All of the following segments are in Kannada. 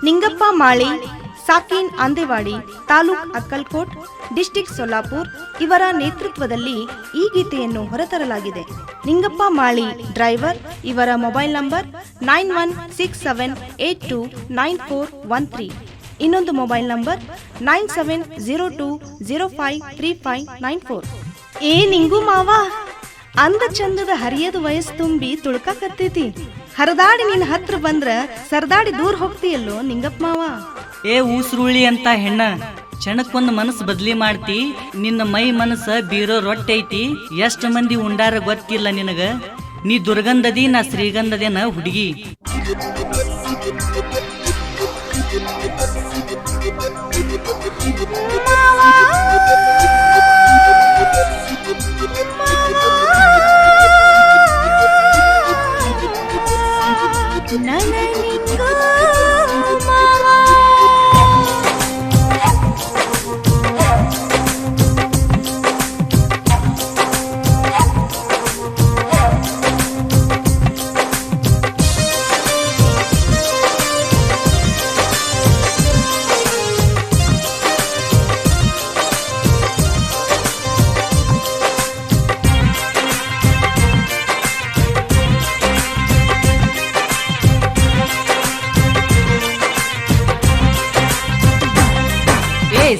ನಿಂಗಪ್ಪ ಮಾಳಿ, ಸಾಕೀನ್ ಅಂದೇವಾಡಿ, ತಾಲೂಕ್ ಅಕ್ಕಲ್ಕೋಟ್, ಡಿಸ್ಟಿಕ್ ಸೊಲ್ಲಾಪುರ್ ಇವರ ನೇತೃತ್ವದಲ್ಲಿ ಈ ಗೀತೆಯನ್ನು ಹೊರತರಲಾಗಿದೆ. ನಿಂಗಪ್ಪ ಮಾಳಿ ಡ್ರೈವರ್. ಇವರ ಮೊಬೈಲ್ ನಂಬರ್ 9167829413. ಇನ್ನೊಂದು ಮೊಬೈಲ್ ನಂಬರ್ 9702053594. ಏ ನಿಂಗು ಮಾವ, ಅಂದ ಚಂದದ ಹರಿಯದ ವಯಸ್ಸು ತುಂಬಿ ತುಳ್ಕಾಕತ್ತೈತಿ. ಹರದಾಡಿ ನಿನ್ನ ಹತ್ರ ಬಂದ್ರ ಸರ್ದಾಡಿ ದೂರ ಹೋಗ್ತೀಯಲ್ಲೋ ನಿಂಗಪ್ಪ ಮಾವ. ಏ ಊಸ್ರುಳಿ ಅಂತ ಹೆಣ್ಣ, ಕ್ಷಣಕ್ಕೊಂದು ಮನಸ್ಸು ಬದ್ಲಿ ಮಾಡ್ತಿ. ನಿನ್ನ ಮೈ ಮನಸ್ಸ ಬೀರೋ ರೊಟ್ಟಿ ಐತಿ. ಎಷ್ಟ ಮಂದಿ ಉಂಡಾರ ಗೊತ್ತಿಲ್ಲ ನಿನಗ. ನೀ ದುರ್ಗಂಧದಿ, ನಾ ಶ್ರೀಗಂಧದೇನ ಹುಡುಗಿ.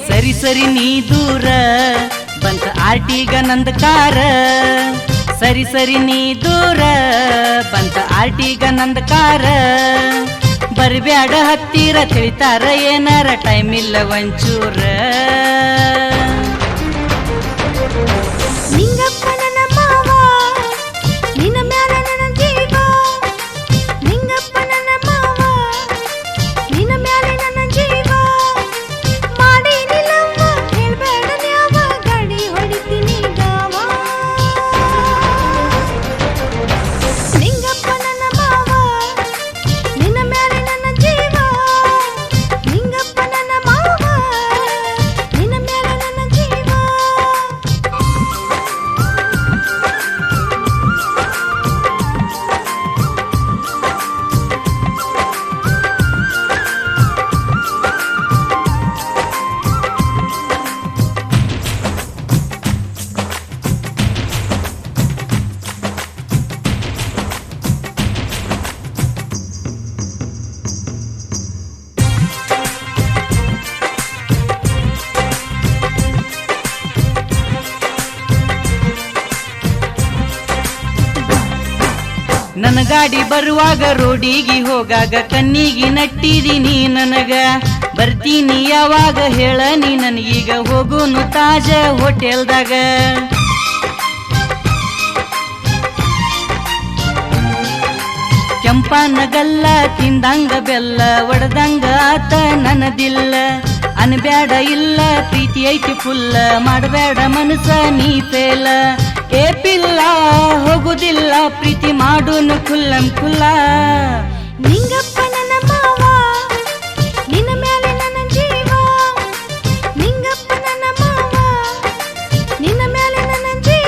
ಸರಿ ಸರಿ ನೀ ದೂರ ಬಂತ ಆರ್ಟಿಗ ನಂದ ಕಾರ. ಸರಿ ಸರಿ ನೀ ದೂರ ಬಂತ ಆರ್ಟಿಗ ನಂದ ಕಾರ. ಬರ್ಬ್ಯಾಡ ಹತ್ತಿರ ತಿಳಿತಾರ ಏನಾರ ಟೈಮ್ ಇಲ್ಲ ಒಂಚೂರ. ನಿಂಗಪ್ಪ ನನ್ನ ಮಾವ, ನಿನ್ನ ಮ್ಯಾಲ ನನ್ನ ಜೀವ. ನಿಂಗಪ್ಪ ನನ್ನ ಮಾವ, ನಿನ್ನ ಮ್ಯಾಲ ನನ್ನ ಜೀವ. ನನ್ನ ಗಾಡಿ ಬರುವಾಗ ರೋಡಿಗೆ ಹೋಗಾಗ ಕಣ್ಣಿಗೆ ನಟ್ಟಿದೀನಿ ನನಗ. ಬರ್ತೀನಿ ಯಾವಾಗ ಹೇಳ ನೀ ನನಗೀಗ, ಹೋಗುನು ತಾಜ ಹೋಟೆಲ್ದಾಗ. ಕೆಂಪನಗಲ್ಲ ತಿಂದಂಗ ಬೆಲ್ಲ ಒಡದಂಗ ಆತ ನನ್ನದಿಲ್ಲ. ಅನ್ಬ್ಯಾಡ ಇಲ್ಲ ಪ್ರೀತಿ ಐತಿ ಫುಲ್ಲ, ಮಾಡಬೇಡ ಮನಸ ನೀ ಫೇಲ. ಏ ಪಿಲ್ಲ ಹೋಗುದಿಲ್ಲ ಪ್ರೀತಿ ಮಾಡುನು ಕುಲ್ಲಂ ಕುಲ್ಲ. ನಿಂಗಪ್ಪ ನನ್ನ ಮಾವ, ನಿನ್ನ ಮ್ಯಾಲೆ ನನ್ನ ಜೀವ. ನಿಂಗಪ್ಪ ನನ್ನ ಮಾವ, ನಿನ್ನ ಮ್ಯಾಲೆ ನನ್ನ ಜೀವ.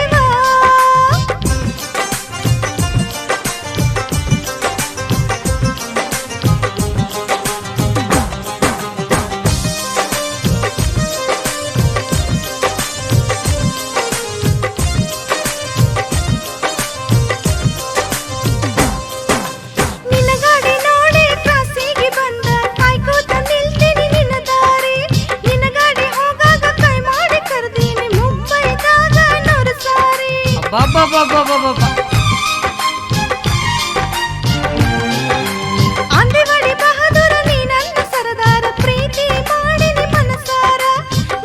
ಅಂದೇವಾಡಿ ಬಹದೂರ ನೀ ನನ್ನ ಸರದಾರ. ಪ್ರೀತಿ ಮಾಡಿನಿ ಮನಸಾರ.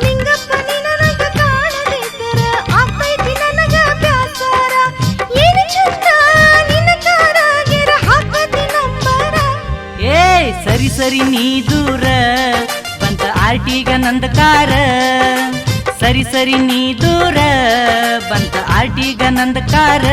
ನಿಂಗಪ್ಪ ನೀ ನನಗ ಕಾಣದಿದ್ದರ ಆಗ್ತೈತಿ ನನಗ ಬ್ಯಾಸಾರ. ಏನು ಚಂದ ನಿನ್ನ ಕಾರಾಗಿರ ಹಾಕತಿ ನಂಬರ. ಏ ಸರಿ ಸರಿ ನೀ ದೂರ ಬಂತ ಆರ್ಟಿಗ ನಂದ ಕಾರ. ಸರಿ ಸರಿ ನೀ ದೂರ ಬಂತ ಆರ್ಟಿಗ ನಂದ ಕಾರ.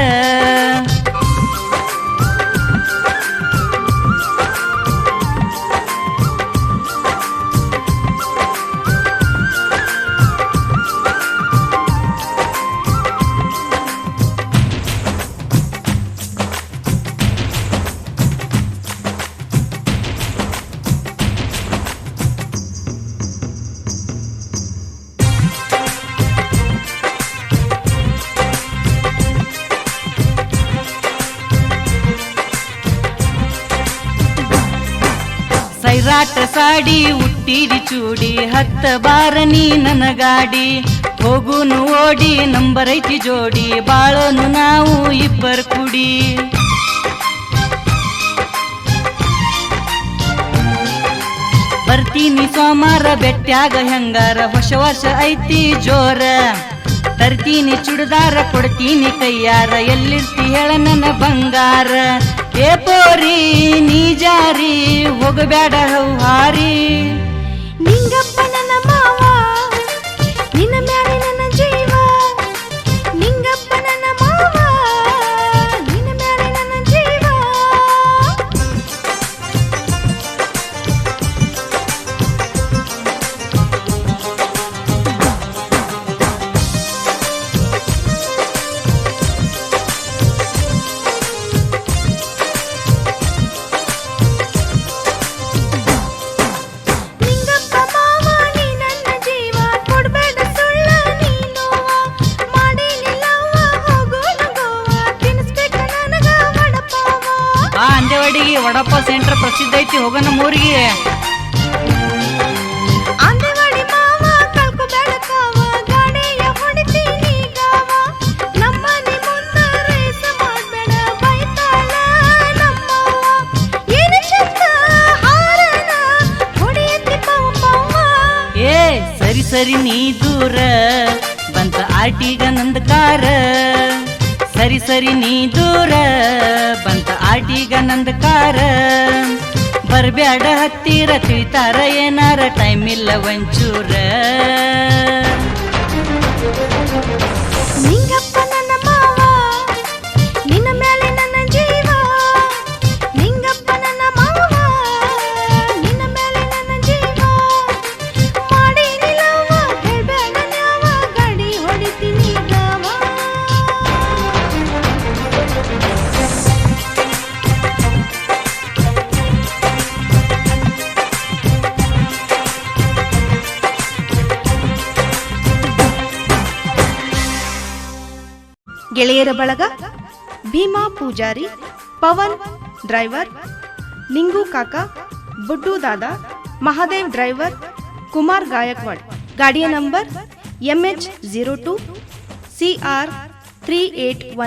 ಸೈರಾಟ ಸಾಡಿ ಹುಟ್ಟಿರಿ ಚೂಡಿ ಹತ್ತ ಬಾರ ನೀ ನನ್ನ ಗಾಡಿ ಹೋಗುನು ಓಡಿ ನಂಬರ್ ಐತಿ ಜೋಡಿ ಬಾಳನು ನಾವು ಇಬ್ಬರು ಕುಡಿ ಬರ್ತೀನಿ ಸೋಮಾರ ಬೆಟ್ಟ್ಯಾಗ ಹೆಂಗಾರ ಹೊಸ ವರ್ಷ ಐತಿ ಜೋರ ತರ್ತೀನಿ ಚುಡ್ದಾರ ಕೊಡ್ತೀನಿ ಕೈಯಾರ ಎಲ್ಲಿರ್ತಿ ಹೇಳ ನನ್ನ ಬಂಗಾರ ಏ ಪೋರಿ ನೀ ಜಾರಿ ಹೋಗಬೇಡ ಹೌಹಾರಿ ನಿಂಗಪ್ಪ ನನ್ನ ಮಾವ ನಿನ್ನ ಮ್ಯಾಲೆ ನನ್ನ ಜೀವ ನಿಂಗಪ್ಪ ನನ್ನ ಮಾವ ನಿನ್ನ ಮ್ಯಾಲೆ ನನ್ನ ಜೀವ ನಿಂಗಪ್ಪ ಮಾವ ನೀ ನನ್ನ ಜೀವ ಕೊಡ್ಬೇಡ ಸುಳ್ಳ ನೀನುವ ಮಾಡೇನಿಲ್ಲವ್ವ ಹೋಗೋಣ ಗೋವಾ ತಿನ್ನಿಸ್ಬೇಕ ನನಗ ವಡಪಾವ ಆ ಅಂದೇವಾಡಿಗೆ ವಡಪ್ಪ ಸೆಂಟರ್ ಪ್ರಸಿದ್ಧ ಐತಿ ಹೋಗೋಣ ಮೂರಿಗೆ ಅಂದೇವಾಡಿ ಮಾವ ಕಳ್ಕೊಬೇಡ ಕಾವ ಗಾಡಿಯ ಹೊಡಿತೀನಿ ಗಾವ ನಮ್ಮನೆ ಮುಂದ ರೇಸ ಮಾಡ್ಬೇಡ ಬೈತಾಳ ನಮ್ಮವ್ವ ಏನು ಚಂದ ಹಾರನ ಹೊಡಿಯತ್ತಿ ಪಾವ ಪಾವ ಏ ಸರಿ ಸರಿ ನೀ ದೂರ ಬಂತ ಆಟಿಗ ನಂದ ಕಾರ ಸರಿ ಸರಿ ನೀ ದೂರ ಬಂತ ಆಟಿಗ ನಂದ ಕಾರ ಬರ್ಬ್ಯಾಡ ಹತ್ತಿರ ತಿಳಿತಾರ ಏನಾರ ಟೈಮ್ ಇಲ್ಲ ಒಂಚೂರ ನಿಂಗಪ್ಪ ನನ್ನ ಮಾವ ನಿನ್ನ ಮೇಲೆ ನನ್ನ ಜೀವ ನಿಂಗಪ್ಪ ನನ್ನ ಮಾವ ನಿನ್ನ ಮೇಲೆ ನನ್ನ ಜೀವ ಮಾಡೇನಿಲ್ಲವ್ವ ಹೇಳ್ಬೇಡ ನ್ಯಾವ ಗಾಡಿ ಹೊಡಿತೀನಿ ಗಾವ ಗೆಳೆಯರ ಬಳಗ ಭೀಮಾ ಪೂಜಾರಿ ಪವನ್ ಡ್ರೈವರ್ ನಿಂಗು ಕಾಕ ಬುಡ್ಡು ದಾದಾ ಮಹಾದೇವ್ ಡ್ರೈವರ್ ಕುಮಾರ್ ಗಾಯಕ್ವಾಡ್ ಗಾಡಿಯ ನಂಬರ್ MH02 CR 381